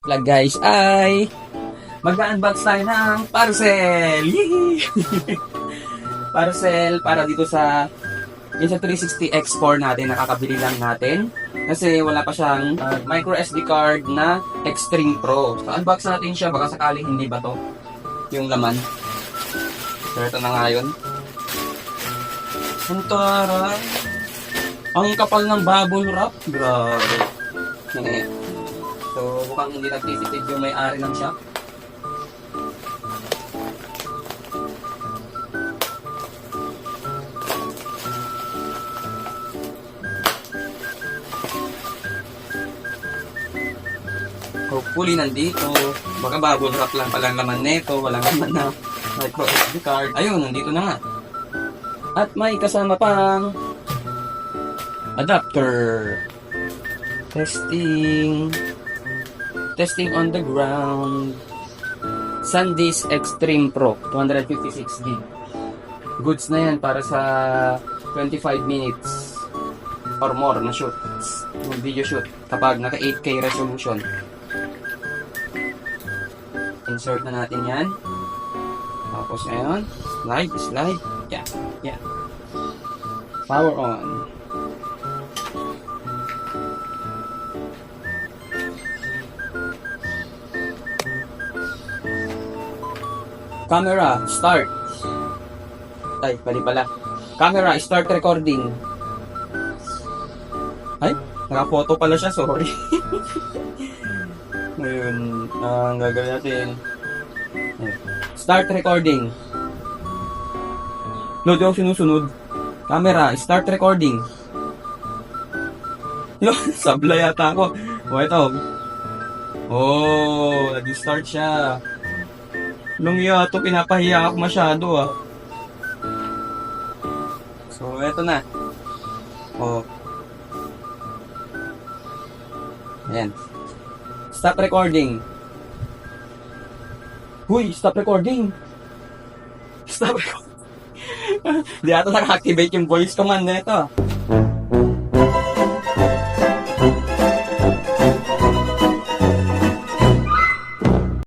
Vlog guys ay mag-unbox tayo ng parcel! Yee! Parcel para dito sa Insta360 X4 natin, nakakabili lang natin kasi wala pa siyang micro SD card na Extreme Pro. So unbox natin siya, baka sakaling hindi ba to yung laman. So ito na nga yun. Ang taray! Ang kapal ng bubble wrap, grabe. So, mukhang hindi nagtitipid yung may-ari ng shop. Hopefully nandito. Baka bubble wrap lang palang laman nito. Walang laman na micro SD card. Ayun, nandito na nga. At may kasama pang adapter. Testing on the ground. SanDisk Extreme Pro 256GB. Goods na yan para sa 25 minutes or more na shoot. Video shoot kapag naka 8K resolution. Insert na natin yan. Tapos ngayon, slide. Yeah. Power on. Camera, start. Ay, bali pala. Camera, start recording. Ay, naka-photo pala siya, sorry. Ngayon, ang gagawin natin. Start recording. Load yung sinusunod. Camera, start recording. Yo, sabla yata ako. O, ito. Oh, nag-start siya. Nung yato, pinapahiya ako masyado ah. So, eto na. Oh. Ayan. Stop recording. Huy, stop recording. Stop recording. Di ata naka-activate yung voice command na ito.